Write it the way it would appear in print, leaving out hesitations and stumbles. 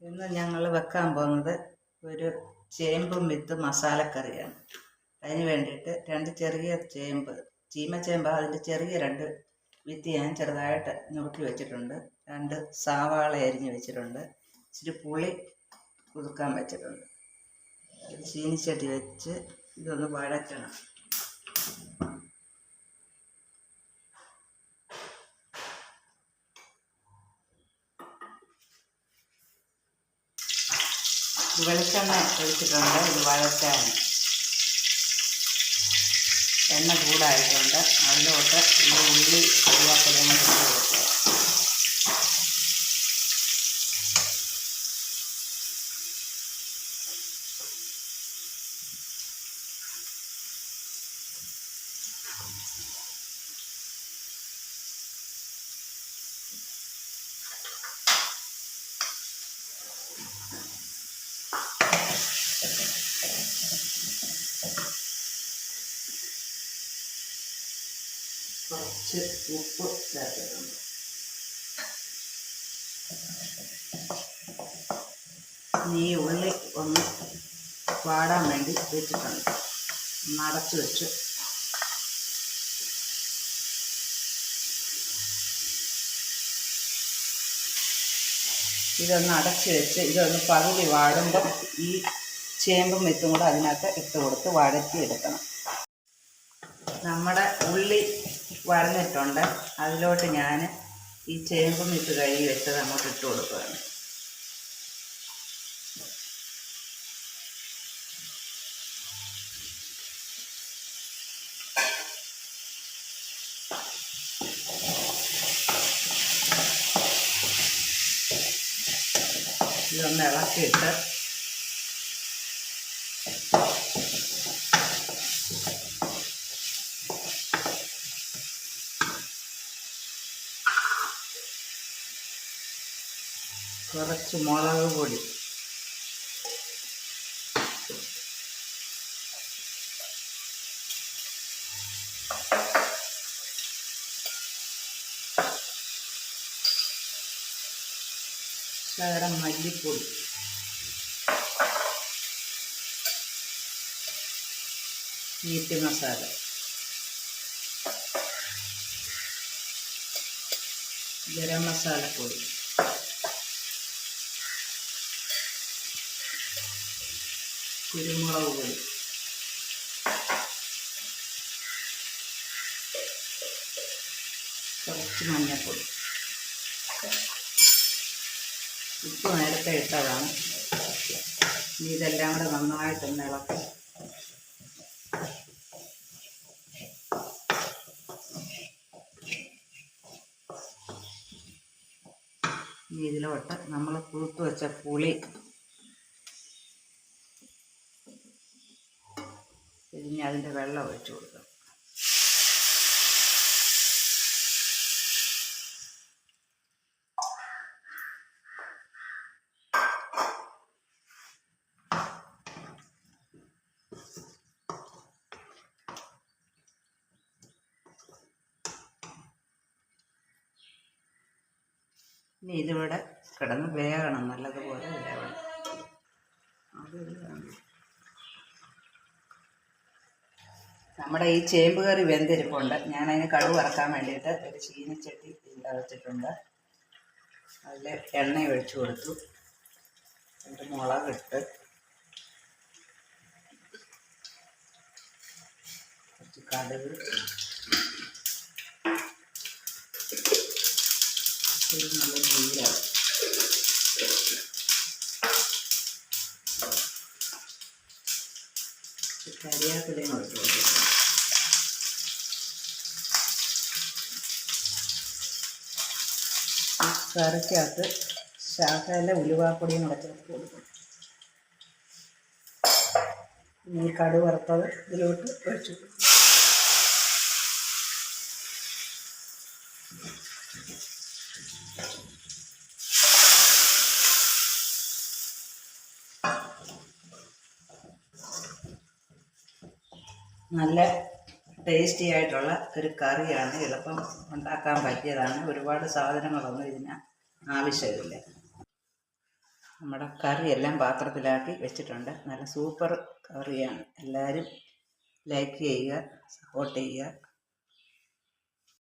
ഇന്ന് ഞങ്ങൾ വെക്കാൻ പോകുന്നത് ഒരു ചേമ്പും വിത്ത് മസാലക്കറിയാണ്. അതിന് വേണ്ടിയിട്ട് 2 ചെറിയ ചേമ്പ്, ചീമച്ചേമ്പ്, അതിൻ്റെ ചെറിയ 2 വിത്ത് ഞാൻ ചെറുതായിട്ട് നുറുക്കി വെച്ചിട്ടുണ്ട്. 2 സവാള അരിഞ്ഞ് വെച്ചിട്ടുണ്ട്. ഇച്ചിരി പുളി കുതുക്കാൻ വെച്ചിട്ടുണ്ട്. ചീനിച്ചട്ടി വെച്ച് ഇതൊന്ന് വഴറ്റണം. വെളിച്ചെണ്ണ ഒഴിച്ചിട്ടുണ്ട്. ഇത് വഴറ്റാൻ എണ്ണ ചൂടായിട്ടുണ്ട്. അതിലോട്ട് ഈ ഉള്ളി കരിയാപ്പിലയും ഇട്ട് കൊടുക്കുക. കുറച്ച് ഉപ്പ് ചേർത്തിട്ടുണ്ട്. ഈ ഉള്ളി ഒന്ന് വാടാൻ വേണ്ടി വെച്ചിട്ടുണ്ട്. അടച്ച് വെച്ച് ഇതൊന്ന് അടച്ച് വെച്ച് ഇതൊന്ന് പകുതി വാടുമ്പം ഈ ചേമ്പും വിത്തും കൂടെ അതിനകത്ത് ഇട്ട് കൊടുത്ത് വഴറ്റിയെടുക്കണം. നമ്മുടെ ഉള്ളി വഴന്നിട്ടുണ്ട്. അതിലോട്ട് ഞാൻ ഈ ചേമ്പും വിത്ത് കഴുകി വെച്ചത് അങ്ങോട്ട് ഇട്ട് കൊടുക്കുകയാണ്. ഇതൊന്ന് ഇളക്കിയിട്ട് കുറച്ച് മുളക് പൊടി, ശകലം മല്ലിപ്പൊടി, മീറ്റ് മസാല, ഗരം മസാലപ്പൊടി, കുരുമുളക് പൊടി, കുറച്ച് മഞ്ഞൾപ്പൊടി, ഉപ്പ് നേരത്തെ ഇട്ടതാണ്. ഇതെല്ലാം കൂടെ നന്നായിട്ടൊന്ന് ഇളക്കി ഇതിലോട്ട് നമ്മൾ കുതിർത്ത് വെച്ച പുളി പിഴിഞ്ഞ് അതിൻ്റെ വെള്ളം ഒഴിച്ചു കൊടുക്കണം. ഇനി ഇതിവിടെ കിടന്ന് വേകണം, നല്ലതുപോലെ വേകണം. നമ്മുടെ ഈ ചേമ്പ് കറി വെന്തിരിപ്പുണ്ട്. ഞാനതിന് കടുക് വറക്കാൻ വേണ്ടിയിട്ട് ഒരു ചീനിച്ചട്ടി വെച്ചിട്ടുണ്ട്. അതിൽ എണ്ണ ഒഴിച്ചു കൊടുത്തു. 2 മുളകിട്ട്, കുറച്ച് കടുക്, നല്ല ജീരകം, കരിയാപ്പിലയും ഒഴിച്ചു കൊടുത്തു. കറിക്കകത്ത് ശകല ഉലുവാപ്പൊടിയും കൂടെ ചേർത്ത് കൊടുക്കും. ഈ കടുക് വറുത്തത് ഇതിലോട്ട് ഒഴിച്ചു കൊടുക്കും. നല്ല ടേസ്റ്റി ആയിട്ടുള്ള ഒരു കറിയാണ്. എളുപ്പം ഉണ്ടാക്കാൻ പറ്റിയതാണ്. ഒരുപാട് സാധനങ്ങളൊന്നും ഇതിന് ആവശ്യമില്ല. നമ്മുടെ കറിയെല്ലാം പാത്രത്തിലാക്കി വെച്ചിട്ടുണ്ട്. നല്ല സൂപ്പർ കറിയാണ്. എല്ലാവരും ലൈക്ക് ചെയ്യുക, സപ്പോർട്ട് ചെയ്യുക.